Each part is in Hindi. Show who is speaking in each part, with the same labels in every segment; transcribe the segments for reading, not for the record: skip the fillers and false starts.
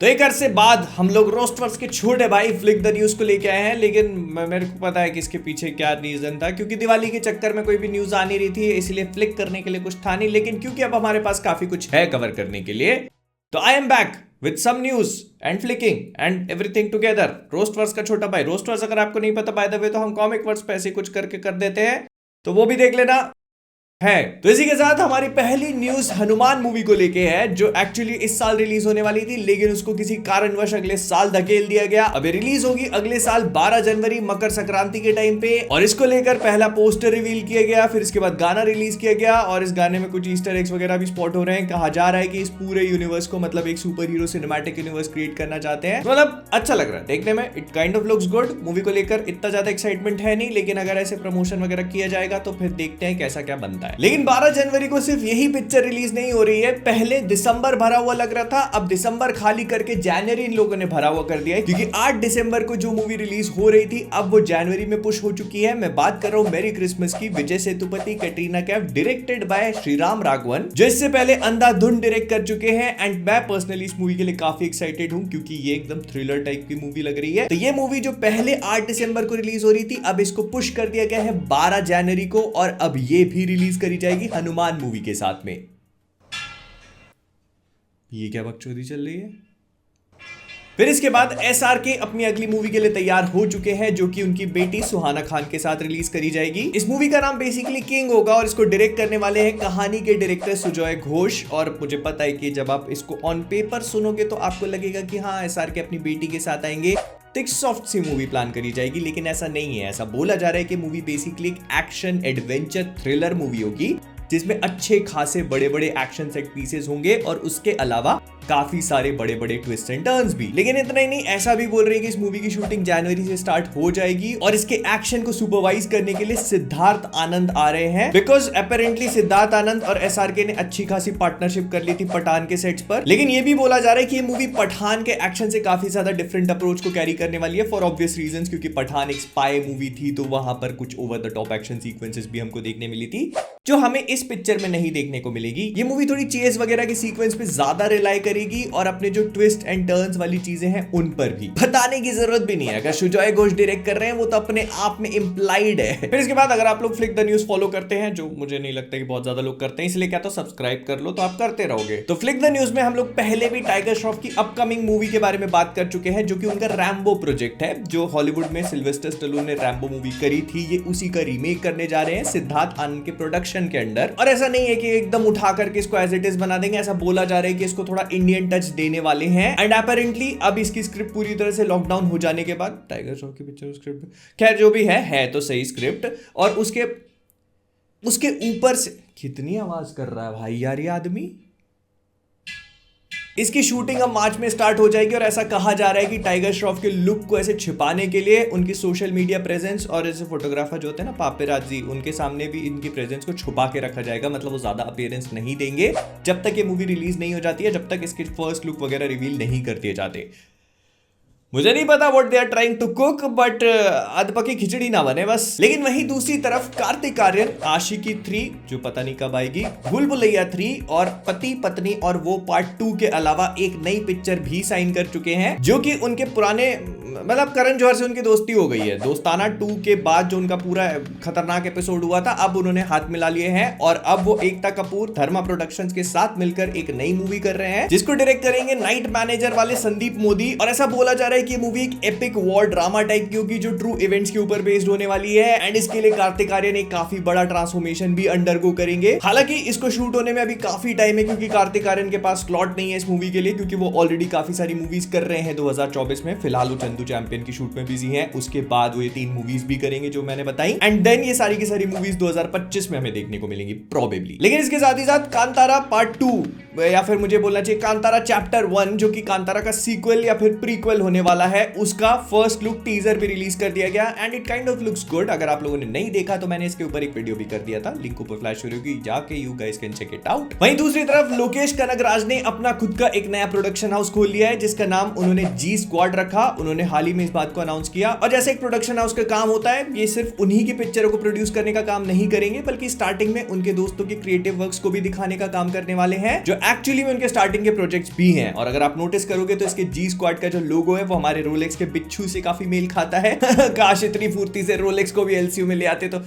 Speaker 1: तो एक अरसे बाद हम लोग रोस्टवर्स के छोटे भाई फ्लिक द न्यूज को लेके आए हैं, लेकिन मेरे को पता है कि इसके पीछे क्या रीजन था, क्योंकि दिवाली के चक्कर में कोई भी न्यूज आ नहीं रही थी, इसलिए फ्लिक करने के लिए कुछ था नहीं। लेकिन क्योंकि अब हमारे पास काफी कुछ है कवर करने के लिए, तो I am back with some news and flicking and everything together. रोस्टवर्स का छोटा भाई। रोस्टवर्स अगर आपको नहीं पता बाय द वे, तो हम कॉमिक वर्ड्स पे ऐसे कुछ करके कर देते हैं, तो वो भी देख लेना है। तो इसी के साथ हमारी पहली न्यूज हनुमान मूवी को लेके है, जो एक्चुअली इस साल रिलीज होने वाली थी, लेकिन उसको किसी कारणवश अगले साल धकेल दिया गया। अब रिलीज होगी अगले साल 12 जनवरी मकर संक्रांति के टाइम पे, और इसको लेकर पहला पोस्टर रिवील किया गया, फिर इसके बाद गाना रिलीज किया गया, और इस गाने में कुछ ईस्टर एग्स वगैरह भी स्पॉट हो रहे हैं। कहा जा रहा है कि इस पूरे यूनिवर्स को मतलब एक super hero cinematic universe create करना चाहते हैं। मतलब अच्छा लग रहा है देखने में, it kind of looks good. Movie को लेकर इतना ज्यादा एक्साइटमेंट है नहीं, लेकिन अगर ऐसे प्रमोशन वगैरह किया जाएगा तो फिर देखते हैं कैसा क्या बनता है। लेकिन 12 जनवरी को सिर्फ यही पिक्चर रिलीज नहीं हो रही है, पहले दिसंबर भरा हुआ लग रहा था, अब दिसंबर खाली करके जनवरी इन लोगों ने भरा हुआ कर दिया है, क्योंकि 8 दिसंबर को जो मूवी रिलीज हो रही थी अब वो जनवरी में पुश हो चुकी है। मैं बात कर रहा हूं मेरी क्रिसमस की, विजय सेतुपति, कैटरीना कैफ, डायरेक्टेड बाय श्रीराम राघवन, जो इससे पहले अंधाधुन डायरेक्ट कर चुके हैं। एंड मैं पर्सनली इस मूवी के लिए काफी एक्साइटेड हूं, क्योंकि ये एकदम थ्रिलर टाइप की मूवी लग रही है। तो ये मूवी जो पहले 8 दिसंबर को रिलीज हो रही थी, अब इसको पुश कर दिया गया है 12 जनवरी को, और अब ये भी रिलीज करी जाएगी हनुमान मूवी के साथ में। ये क्या बकचोदी चल रही है। फिर इसके बाद SRK अपनी अगली मूवी के लिए तैयार हो चुके हैं, जो कि उनकी बेटी सुहाना खान के साथ रिलीज करी जाएगी। इस मूवी का नाम बेसिकली किंग होगा, और इसको डायरेक्ट करने वाले हैं कहानी के डायरेक्टर सुजॉय घोष। और मुझे पता है कि जब आप इसको ऑन पेपर सुनोगे तो आपको लगेगा कि हाँ SRK अपनी बेटी के साथ आएंगे, तो एक सॉफ्ट सी मूवी प्लान करी जाएगी, लेकिन ऐसा नहीं है। ऐसा बोला जा रहा है कि मूवी बेसिकली एक एक्शन एडवेंचर थ्रिलर मूवी होगी, जिसमें अच्छे खासे बड़े बड़े एक्शन सेट पीसेस होंगे, और उसके अलावा काफी सारे बड़े बड़े ट्विस्ट एंड टर्न्स भी। लेकिन इतना ही नहीं, ऐसा भी बोल रहे हैं कि इस मूवी की शूटिंग जनवरी से स्टार्ट हो जाएगी, और इसके एक्शन को सुपरवाइज करने के लिए सिद्धार्थ आनंद आ रहे हैं, बिकॉज अपेरेंटली सिद्धार्थ आनंद और SRK ने अच्छी खासी पार्टनरशिप कर ली थी पठान के सेट्स पर। लेकिन ये भी बोला जा रहा है कि ये मूवी पठान के एक्शन से काफी ज्यादा डिफरेंट अप्रोच को कैरी करने वाली है, फॉर ऑब्वियस रीजंस, क्योंकि पठान एक स्पाई मूवी थी, तो वहां पर कुछ over the top action sequences भी हमको देखने मिली थी, जो हमें इस पिक्चर में नहीं देखने को मिलेगी। ये मूवी थोड़ी चेस वगैरह के सीक्वेंस पे ज्यादा रिलाई करेगी, और अपने जो ट्विस्ट एंड टर्न्स वाली चीजें हैं उन पर भी बताने की जरूरत भी नहीं है। अगर सुजॉय घोष डायरेक्ट कर रहे हैं, वो तो अपने आप में इंप्लाइड है। फिर इसके बाद अगर आप लोग फ्लिक द न्यूज फॉलो करते हैं, जो मुझे नहीं लगता कि बहुत ज्यादा लोग करते हैं, इसलिए क्या तो सब्सक्राइब कर लो, तो आप करते रहोगे। तो फ्लिक द न्यूज में हम लोग पहले भी टाइगर श्रॉफ की अपकमिंग मूवी के बारे में बात कर चुके हैं, जो कि उनका रैम्बो प्रोजेक्ट है, जो हॉलीवुड में सिल्वेस्टर स्टैलोन ने रैम्बो मूवी करी थी, ये उसी का रीमेक करने जा रहे हैं सिद्धार्थ आनंद के प्रोडक्शन के अंडर। और ऐसा नहीं है कि एकदम उठा करके इसको एज इट इज बना देंगे, ऐसा बोला जा रहा है कि इसको थोड़ा इंडियन टच देने वाले हैं। एंड अपेरेंटली अब इसकी स्क्रिप्ट पूरी तरह से लॉकडाउन हो जाने के बाद, टाइगर श्रॉफ की पिक्चर स्क्रिप्ट खैर जो भी है तो सही स्क्रिप्ट, और उसके ऊपर से कितनी आवाज कर रहा है भाई यार ये आदमी। इसकी शूटिंग अब मार्च में स्टार्ट हो जाएगी, और ऐसा कहा जा रहा है कि टाइगर श्रॉफ के लुक को ऐसे छिपाने के लिए उनकी सोशल मीडिया प्रेजेंस, और ऐसे फोटोग्राफर जो होते हैं ना पापेराजी, उनके सामने भी इनकी प्रेजेंस को छुपा के रखा जाएगा। मतलब वो ज्यादा अपीयरेंस नहीं देंगे जब तक ये मूवी रिलीज नहीं हो जाती है, जब तक इसके फर्स्ट लुक वगैरह रिवील नहीं कर दिए जाते। मुझे नहीं पता what they are trying to cook, but अधपकी खिचड़ी ना बने बस। लेकिन वहीं दूसरी तरफ कार्तिक आर्यन आशिकी 3, जो पता नहीं कब आएगी, भूल भुलैया 3 और पति पत्नी और वो पार्ट 2 के अलावा एक नई पिक्चर भी साइन कर चुके हैं, जो कि उनके पुराने मतलब करण जौहर से उनकी दोस्ती हो गई है। दोस्ताना 2 के बाद जो उनका पूरा खतरनाक एपिसोड हुआ था, अब उन्होंने हाथ मिला लिए हैं, और अब वो एकता कपूर धर्मा प्रोडक्शंस के साथ मिलकर एक नई मूवी कर रहे हैं, जिसको डायरेक्ट करेंगे नाइट मैनेजर वाले संदीप मोदी। और ऐसा बोला जा रहा है कि ये मूवी एक एपिक वॉर ड्रामा टाइप की होगी, जो ट्रू इवेंट्स के ऊपर बेस्ड होने वाली है। एंड इसके लिए कार्तिक आर्यन एक काफी बड़ा ट्रांसफॉर्मेशन भी अंडरगो करेंगे। हालांकि इसको शूट होने में अभी काफी टाइम है, क्योंकि कार्तिक आर्यन के पास स्लॉट नहीं है इस मूवी के लिए, क्योंकि वो ऑलरेडी काफी सारी मूवीज कर रहे हैं 2024 में। फिलहाल वो चंदू चैंपियन की शूट में बिजी हैं, उसके बाद वो ये 3 मूवीज भी करेंगे जो मैंने बताई, एंड देन ये सारी की सारी मूवीज 2025 में हमें देखने को मिलेंगी प्रोबेबली। लेकिन इसके साथ ही साथ कांतारा पार्ट 2, या फिर मुझे बोलना चाहिए कांतारा चैप्टर 1, जो कि कांतारा का सीक्वल या फिर प्रीक्वल होने वाला है, उसका फर्स्ट लुक टीजर भी रिलीज कर दिया गया, and it kind of looks good. अगर आप लोगों ने नहीं देखा तो मैंने इसके ऊपर एक वीडियो भी कर दिया था, लिंक ऊपर फ्लैश हो रही होगी, जाके you guys can check it out. वहीं दूसरी तरफ लोकेश कनगराज ने अपना खुद का एक नया प्रोडक्शन हाउस खोल लिया है, जिसका नाम उन्होंने जी स्क्वाड रखा। उन्होंने हाल ही में इस बात को अनाउंस किया, और जैसे एक प्रोडक्शन हाउस का काम होता है, ये सिर्फ उन्हीं की पिक्चरों को प्रोड्यूस करने का काम नहीं करेंगे, बल्कि स्टार्टिंग में उनके दोस्तों के क्रिएटिव वर्क्स को भी दिखाने का काम करने वाले हैं, जो एक्चुअली में उनके स्टार्टिंग के प्रोजेक्ट्स भी हैं, और अगर आप नोटिस करोगे तो इसके जी स्क्वाड का जो लोगो है वो हमारे रोलेक्स के बिच्छू से काफी मेल खाता है। काश इतनी फुर्ती से रोलेक्स को भी एलसीयू में ले आते तो।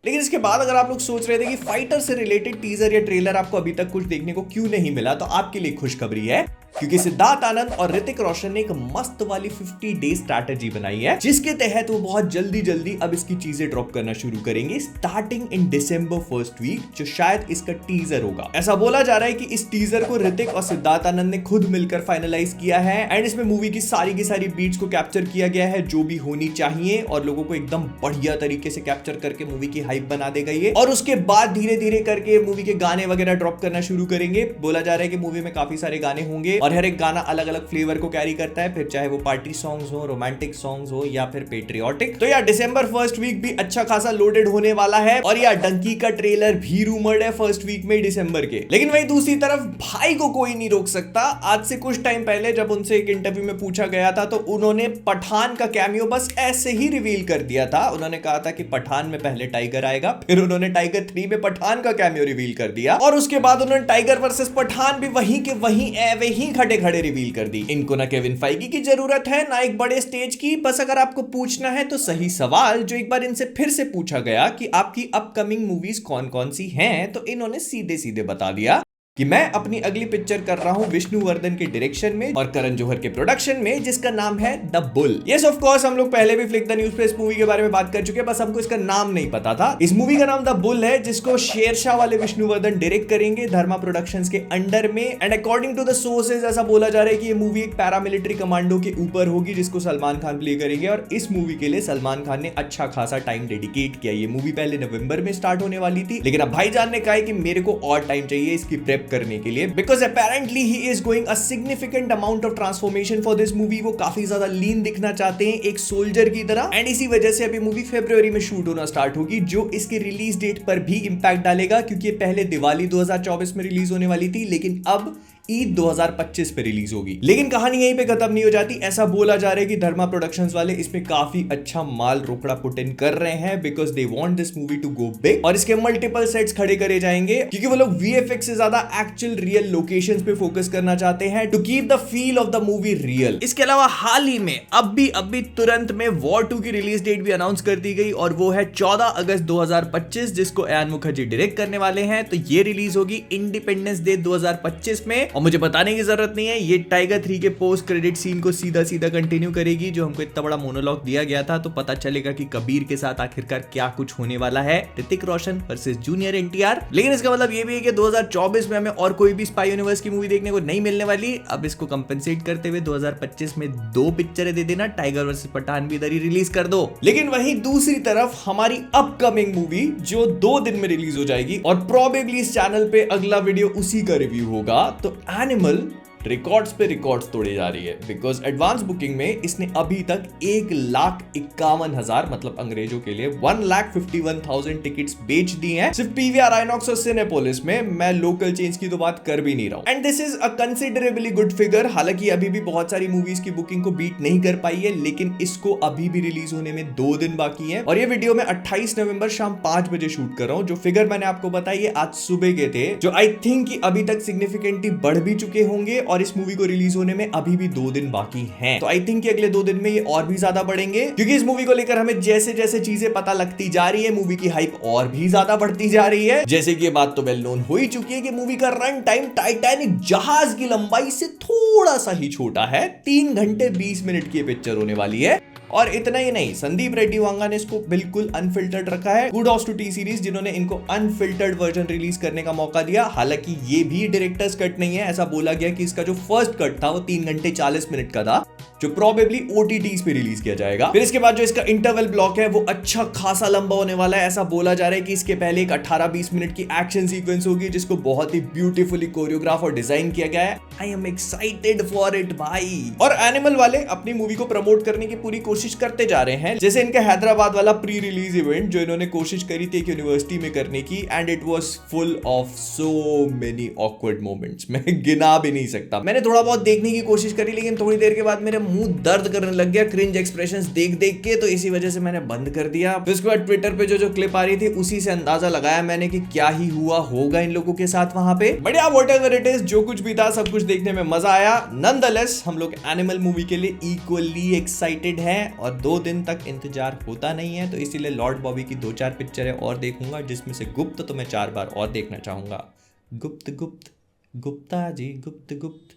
Speaker 1: लेकिन इसके बाद अगर आप लोग सोच रहे थे कि फाइटर से रिलेटेड टीजर या ट्रेलर आपको अभी तक कुछ देखने को क्यों नहीं मिला, तो आपके लिए खुशखबरी है, क्योंकि सिद्धार्थ आनंद और ऋतिक रोशन ने एक मस्त वाली 50 डे स्ट्रैटेजी बनाई है, जिसके तहत वो बहुत जल्दी जल्दी अब इसकी चीजें ड्रॉप करना शुरू करेंगे starting in December first week, जो शायद इसका टीजर होगा। ऐसा बोला जा रहा है कि इस टीजर को ऋतिक और सिद्धार्थ आनंद ने खुद मिलकर फाइनलाइज किया है, एंड इसमें मूवी की सारी बीट्स को कैप्चर किया गया है जो भी होनी चाहिए, और लोगों को एकदम बढ़िया तरीके से कैप्चर करके मूवी की हाइप बना देगा ये। और उसके बाद धीरे धीरे करके मूवी के गाने वगैरह ड्रॉप करना शुरू करेंगे। बोला जा रहा है कि मूवी में काफी सारे गाने होंगे और हर एक गाना अलग अलग फ्लेवर को कैरी करता है, फिर चाहे वो पार्टी सॉन्ग्स हो, रोमांटिक सॉन्ग्स हो या फिर पेट्रियोटिक। तो यार दिसंबर फर्स्ट वीक भी अच्छा खासा लोडेड होने वाला है, और यार डंकी का ट्रेलर भी रूमर्ड है फर्स्ट वीक में दिसंबर के। लेकिन वहीं दूसरी तरफ भाई को कोई नहीं रोक सकता। आज से कुछ टाइम पहले जब उनसे एक इंटरव्यू में पूछा गया था तो उन्होंने पठान का कैमियो बस ऐसे ही रिवील कर दिया था। उन्होंने कहा था कि पठान में पहले टाइगर आएगा, फिर उन्होंने टाइगर 3 में पठान का कैमियो रिवील कर दिया, और उसके बाद उन्होंने टाइगर वर्सेस पठान भी वहीं के वहीं खड़े खड़े रिवील कर दी। इनको ना केविन फाइगी की जरूरत है ना एक बड़े स्टेज की, बस अगर आपको पूछना है तो सही सवाल जो एक बार इनसे फिर से पूछा गया कि आपकी अपकमिंग मूवीज कौन कौन सी हैं, तो इन्होंने सीधे सीधे बता दिया कि मैं अपनी अगली पिक्चर कर रहा हूं विष्णुवर्धन के डायरेक्शन में और करण जौहर के प्रोडक्शन में, जिसका नाम है the bull. Yes of course हम लोग पहले भी फ्लिक द न्यूज पे इस मूवी के बारे में बात कर चुके हैं, बस हमको इसका नाम नहीं पता था। इस मूवी का नाम द बुल है, जिसको शेरशाह वाले विष्णुवर्धन डायरेक्ट करेंगे धर्मा प्रोडक्शंस के अंडर में। And according to the sources ऐसा बोला जा रहा है कि ये मूवी एक पैरामिलिट्री कमांडो के ऊपर होगी, जिसको सलमान खान प्ले करेंगे, और इस मूवी के लिए सलमान खान ने अच्छा खासा टाइम डेडिकेट किया। ये मूवी पहले नवंबर में स्टार्ट होने वाली थी, लेकिन अब भाईजान ने कहा है कि मेरे को और टाइम चाहिए इसकी प्रेप करने के लिए, because apparently he is going a significant amount of transformation for this movie। वो काफी ज्यादा लीन दिखना चाहते हैं एक सोल्जर की तरह, एंड इसी वजह से अभी मूवी फरवरी में शूट होना स्टार्ट होगी, जो इसके रिलीज डेट पर भी इंपैक्ट डालेगा, क्योंकि ये पहले दिवाली 2024 में रिलीज होने वाली थी, लेकिन अब ईद 2025 पे रिलीज होगी। लेकिन कहानी यहीं पे खत्म नहीं हो जाती। ऐसा बोला जा रहा है कि धर्मा प्रोडक्शंस वाले इसमें काफी अच्छा माल रोकड़ा पुट इन कर रहे हैं, because they want this movie to go big, और इसके मल्टीपल सेट्स खड़े करे जाएंगे, क्योंकि वो लोग वीएफएक्स से ज्यादा एक्चुअल रियल लोकेशंस पे फोकस करना चाहते हैं to keep the feel of the movie real. इसके अलावा हाल ही में अभी तुरंत में वॉर 2 की रिलीज डेट भी अनाउंस कर दी गई, और वो है 14 अगस्त 2025, जिसको अयान मुखर्जी डायरेक्ट करने वाले हैं। तो ये रिलीज होगी इंडिपेंडेंस डे 2025 में, और मुझे बताने की जरूरत नहीं है, ये टाइगर 3 के पोस्ट क्रेडिट सीन को सीधा सीधा कंटिन्यू करेगी, जो हमको इतना बड़ा मोनोलॉग दिया गया था, तो पता चलेगा कि कबीर के साथ आखिरकार क्या कुछ होने वाला है, ऋतिक रोशन वर्सेस जूनियर एनटीआर। लेकिन इसका मतलब ये भी है कि 2024 में हमें और कोई भी स्पाई यूनिवर्स की मूवी देखने को नहीं मिलने वाली। अब इसको कंपेंसेट करते हुए 2025 में 2 पिक्चरें दे देना, टाइगर वर्सेस पठान भी इधर ही रिलीज कर दो। लेकिन वहीं दूसरी तरफ हमारी अपकमिंग मूवी जो 2 दिन में रिलीज हो जाएगी, और प्रोबेबली इस चैनल पे अगला वीडियो उसी का रिव्यू होगा, तो एनिमल रिकॉर्ड्स पे रिकॉर्ड्स तोड़े जा रही है, बिकॉज एडवांस बुकिंग में इसने अभी तक 1,51,000 मतलब अंग्रेजों के लिए 1,51,000 टिकट्स बेच दी हैं, सिर्फ पीवीआर, आइनॉक्स और सिनेपोलिस में। मैं लोकल चेंज की तो बात कर भी नहीं रहा हूं, and this is a considerably good figure. हालांकि अभी भी बहुत सारी मूवीज की बुकिंग को बीट नहीं कर पाई है, लेकिन इसको अभी भी रिलीज होने में 2 दिन बाकी है, और ये वीडियो मैं 28 नवंबर शाम 5 बजे शूट कर रहा हूं। जो फिगर मैंने आपको बताई है आज सुबह के थे, जो आई थिंक कि अभी तक सिग्निफिकेंटली बढ़ भी चुके होंगे, और इस मूवी को रिलीज होने में अभी भी 2 दिन बाकी हैं। तो आई थिंक कि अगले 2 दिन में ये और भी ज्यादा बढ़ेंगे, क्योंकि इस मूवी को लेकर हमें जैसे जैसे चीजें पता लगती जा रही है, मूवी की हाइप और भी ज्यादा बढ़ती जा रही है। जैसे कि ये बात तो वेल नोन हो ही चुकी है कि मूवी का रन टाइम टाइटैनिक जहाज की लंबाई से थोड़ा सा ही छोटा है। 3 घंटे 20 मिनट की पिक्चर होने वाली है, और इतना ही नहीं, संदीप रेड्डी वांगा ने इसको बिल्कुल अनफिल्टर्ड रखा है। कुडोस टू टी सीरीज जिन्होंने इनको अनफिल्टर्ड वर्जन रिलीज करने का मौका दिया। हालांकि ये भी डायरेक्टर्स कट नहीं है, ऐसा बोला गया कि इसका जो फर्स्ट कट था वो 3 घंटे 40 मिनट का था, जो प्रोबेबली ओटीटीज पे रिलीज किया जाएगा। फिर इसके बाद जो इसका इंटरवल ब्लॉक है वो अच्छा खासा लंबा होने वाला है। ऐसा बोला जा रहा है कि इसके पहले एक 18-20 मिनट की एक्शन सीक्वेंस होगी, जिसको बहुत ही ब्यूटीफुली कोरियोग्राफ और डिजाइन किया गया है। I am excited for it भाई। और एनिमल वाले अपनी मूवी को प्रमोट करने की पूरी कोशिश करते जा रहे हैं, जैसे इनके हैदराबाद वाला प्री रिलीज इवेंट जो इन्होंने कोशिश करी थी एक यूनिवर्सिटी में करने की, and it was full of so many awkward moments. मैं गिना भी नहीं सकता। मैंने थोड़ा बहुत देखने की कोशिश करी, लेकिन थोड़ी देर के बाद मेरे मुंह दर्द करने लग गया क्रिंज एक्सप्रेशंस देख देख के, तो इसी वजह से मैंने बंद कर दिया। फिर उसके बाद ट्विटर पे जो क्लिप आ रही थी उसी से अंदाजा लगाया मैंने कि क्या ही हुआ होगा इन लोगों के साथ वहां पे। बढ़िया, व्हाटएवर इट इज, जो कुछ भी था सब कुछ देखने में मजा आया। नॉनदलेस हम लोग एनिमल मूवी के लिए इक्वली एक्साइटेड हैं और 2 दिन तक इंतजार होता नहीं है, तो इसीलिए लॉर्ड बॉबी की 2-4 पिक्चरें और देखूंगा, जिसमें से गुप्त तो मैं 4 बार और देखना चाहूंगा। गुप्त गुप्त गुप्ता जी गुप्त गुप्त।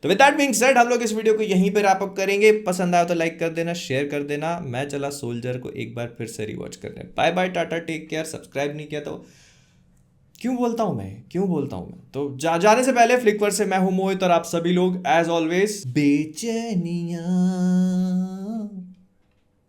Speaker 1: तो विद दैट बीइंग सेड हम लोग इस वीडियो को यहीं पे रैप अप करेंगे। पसंद आया तो लाइक कर देना, शेयर कर देना। मैं चला सोल्जर को एक बार फिर से रिवॉच करने। Bye bye, tata, take care. Subscribe नहीं किया तो क्यों बोलता हूं मैं? तो जाने से पहले फ्लिकवर से मैं हूं मोहित और आप सभी लोग एज ऑलवेज बेचैनियां।